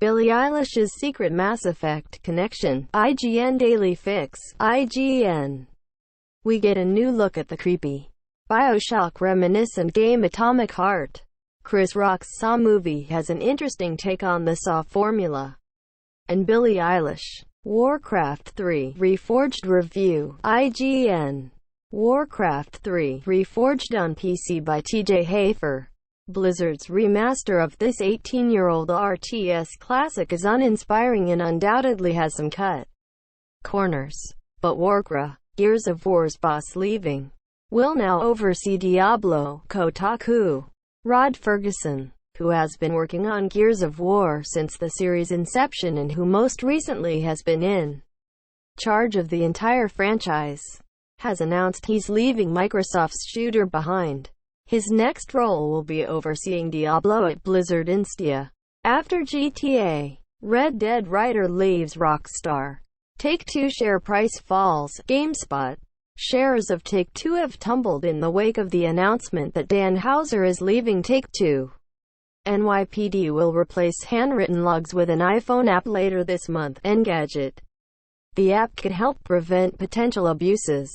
Billie Eilish's secret Mass Effect connection. IGN Daily Fix. IGN. We get a new look at the creepy, BioShock-reminiscent game Atomic Heart. Chris Rock's Saw movie has an interesting take on the Saw formula. And Billie Eilish. Warcraft 3 Reforged review. IGN. Warcraft 3 Reforged on PC by TJ Hafer. Blizzard's remaster of this 18-year-old RTS classic is uninspiring and undoubtedly has some cut corners. But Warcraft, Gears of War's boss leaving, will now oversee Diablo. Kotaku. Rod Ferguson, who has been working on Gears of War since the series' inception and who most recently has been in charge of the entire franchise, has announced he's leaving Microsoft's shooter behind. His next role will be overseeing Diablo at Blizzard India. After GTA, Red Dead writer leaves Rockstar. Take-Two share price falls. GameSpot. Shares of Take-Two have tumbled in the wake of the announcement that Dan Houser is leaving Take-Two. NYPD will replace handwritten logs with an iPhone app later this month. Engadget. The app could help prevent potential abuses,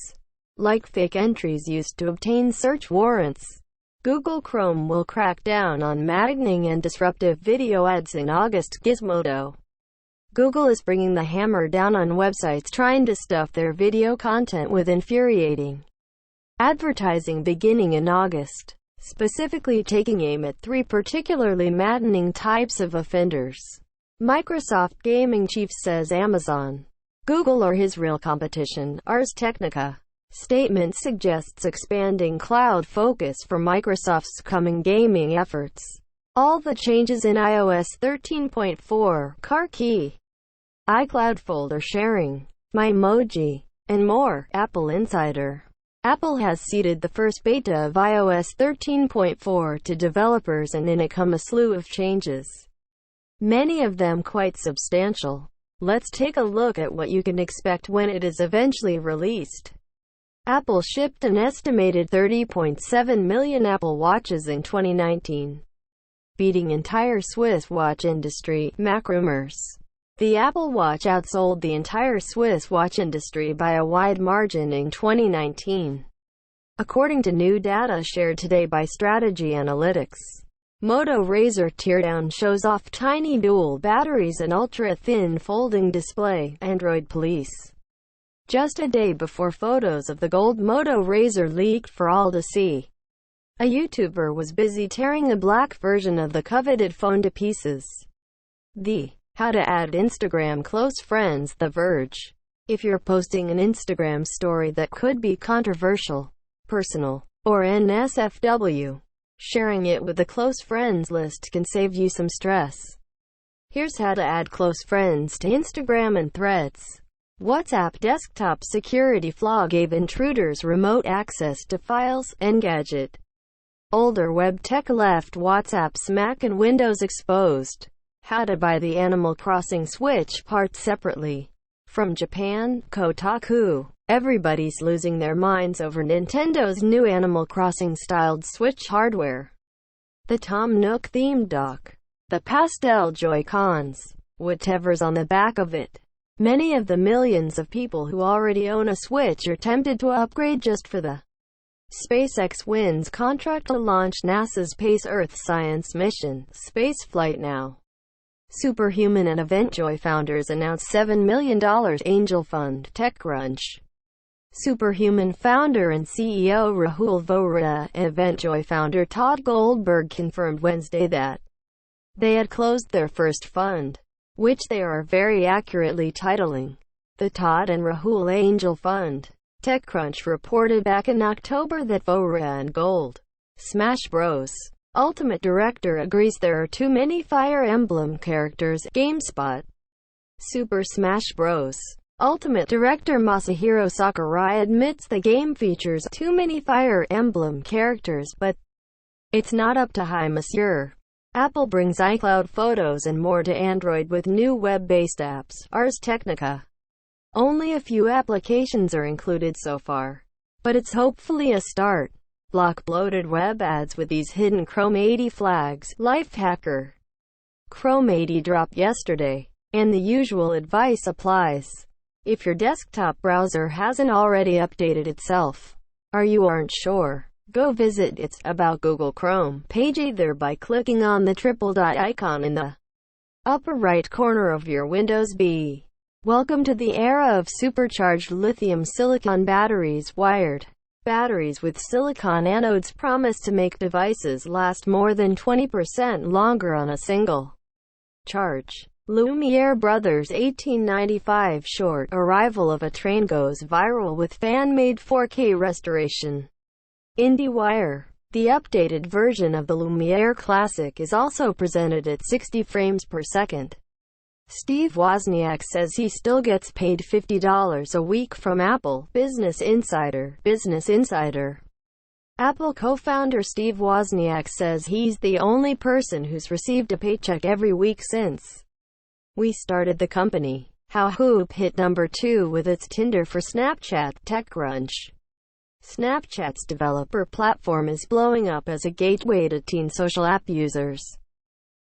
like fake entries used to obtain search warrants. Google Chrome will crack down on maddening and disruptive video ads in August. Gizmodo. Google is bringing the hammer down on websites trying to stuff their video content with infuriating advertising beginning in August, specifically taking aim at three particularly maddening types of offenders. Microsoft gaming chief says Amazon, Google are his real competition. Ars Technica. Statement suggests expanding cloud focus for Microsoft's coming gaming efforts. All the changes in iOS 13.4, car key, iCloud folder sharing, MyEmoji, and more. Apple Insider. Apple has seeded the first beta of iOS 13.4 to developers, and in it come a slew of changes, many of them quite substantial. Let's take a look at what you can expect when it is eventually released. Apple shipped an estimated 30.7 million Apple Watches in 2019, beating entire Swiss watch industry. MacRumors. The Apple Watch outsold the entire Swiss watch industry by a wide margin in 2019, according to new data shared today by Strategy Analytics. Moto Razr teardown shows off tiny dual batteries and ultra-thin folding display. Android police. Just a day before photos of the gold Moto Razr leaked for all to see, a YouTuber was busy tearing a black version of the coveted phone to pieces. The How to Add Instagram Close Friends. The Verge. If you're posting an Instagram story that could be controversial, personal, or NSFW, sharing it with a close friends list can save you some stress. Here's how to add close friends to Instagram and Threads. WhatsApp desktop security flaw gave intruders remote access to files. Engadget. Older web tech left WhatsApp's Mac and Windows exposed. How to buy the Animal Crossing Switch parts separately. From Japan. Kotaku. Everybody's losing their minds over Nintendo's new Animal Crossing-styled Switch hardware. The Tom Nook-themed dock. The pastel Joy-Cons. Whatever's on the back of it. Many of the millions of people who already own a Switch are tempted to upgrade just for the SpaceX wins contract to launch NASA's Space Earth Science mission. Spaceflight now. Superhuman and EventJoy founders announce $7 million angel fund. TechCrunch. Superhuman founder and CEO Rahul Vohra and EventJoy founder Todd Goldberg confirmed Wednesday that they had closed their first fund, which they are very accurately titling the Todd and Rahul Angel Fund. TechCrunch reported back in October that Vohra and Gold Smash Bros. Ultimate Director agrees there are too many Fire Emblem characters. GameSpot. Super Smash Bros. Ultimate Director Masahiro Sakurai admits the game features too many Fire Emblem characters, but it's not up to high monsieur. Apple brings iCloud photos and more to Android with new web-based apps. Ars Technica. Only a few applications are included so far, but it's hopefully a start. Block bloated web ads with these hidden Chrome 80 flags. Lifehacker. Chrome 80 dropped yesterday, and the usual advice applies. If your desktop browser hasn't already updated itself, or you aren't sure, go visit its About Google Chrome page either by clicking on the triple dot icon in the upper right corner of your Windows B. Welcome to the era of supercharged lithium-silicon batteries. Wired batteries with silicon anodes promise to make devices last more than 20% longer on a single charge. Lumiere Brothers' 1895 short Arrival of a Train goes viral with fan-made 4K restoration. IndieWire. The updated version of the Lumiere Classic is also presented at 60 frames per second. Steve Wozniak says he still gets paid $50 a week from Apple. Business Insider. Apple co-founder Steve Wozniak says he's the only person who's received a paycheck every week since we started the company. How Hoop hit number 2 with its Tinder for Snapchat. TechCrunch. Snapchat's developer platform is blowing up as a gateway to teen social app users.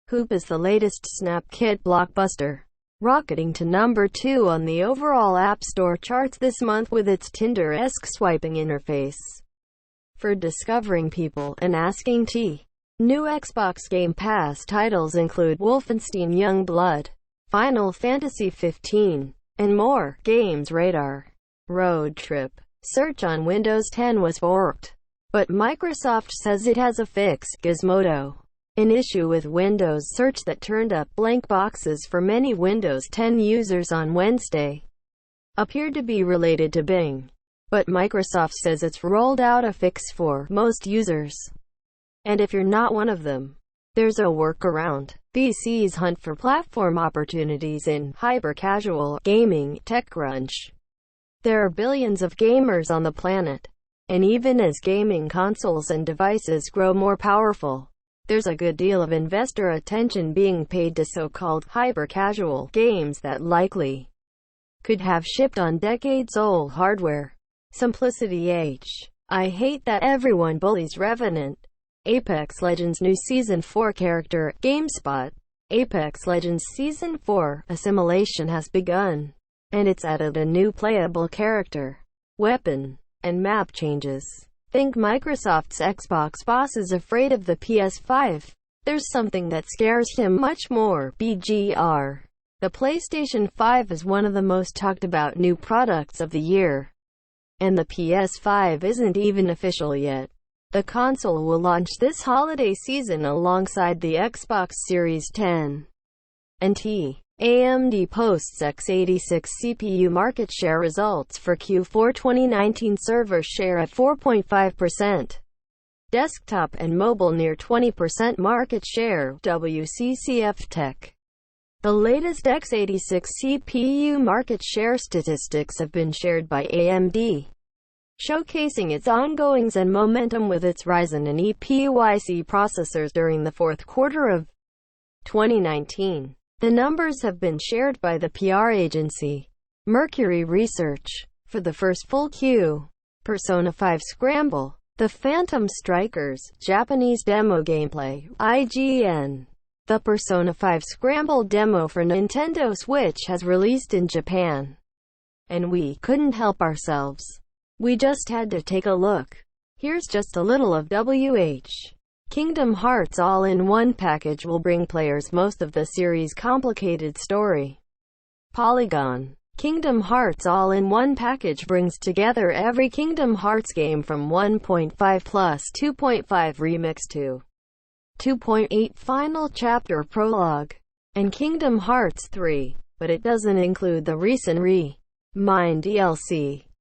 Hoop is the latest SnapKit blockbuster, rocketing to number 2 on the overall App Store charts this month with its Tinder-esque swiping interface for discovering people and asking tea. New Xbox Game Pass titles include Wolfenstein Youngblood, Final Fantasy 15, and more. Games Radar. Road Trip. Search on Windows 10 was forked, but Microsoft says it has a fix. Gizmodo. An issue with Windows Search that turned up blank boxes for many Windows 10 users on Wednesday appeared to be related to Bing, but Microsoft says it's rolled out a fix for most users. And if you're not one of them, there's a workaround. PCs hunt for platform opportunities in hyper-casual gaming. TechCrunch. There are billions of gamers on the planet, and even as gaming consoles and devices grow more powerful, there's a good deal of investor attention being paid to so-called hyper-casual games that likely could have shipped on decades-old hardware. Simplicity H. I hate that everyone bullies Revenant. Apex Legends new Season 4 character. GameSpot. Apex Legends Season 4 Assimilation has begun, and it's added a new playable character, weapon, and map changes. Think Microsoft's Xbox boss is afraid of the PS5. There's something that scares him much more. BGR. The PlayStation 5 is one of the most talked about new products of the year, and the PS5 isn't even official yet. The console will launch this holiday season alongside the Xbox Series 10 and T. AMD posts x86 CPU market share results for Q4 2019. Server share at 4.5%. Desktop and mobile near 20% market share. WCCF Tech. The latest x86 CPU market share statistics have been shared by AMD, showcasing its ongoings and momentum with its Ryzen and EPYC processors during the fourth quarter of 2019. The numbers have been shared by the PR agency Mercury Research. For the first full Q, Persona 5 Scramble, The Phantom Strikers, Japanese demo gameplay. IGN. The Persona 5 Scramble demo for Nintendo Switch has released in Japan, and we couldn't help ourselves. We just had to take a look. Here's just a little of WH. Kingdom Hearts all-in-one package will bring players most of the series' complicated story. Polygon. Kingdom Hearts all-in-one package brings together every Kingdom Hearts game from 1.5 plus 2.5 Remix to 2.8 Final Chapter Prologue, and Kingdom Hearts 3, but it doesn't include the recent Re-Mind DLC.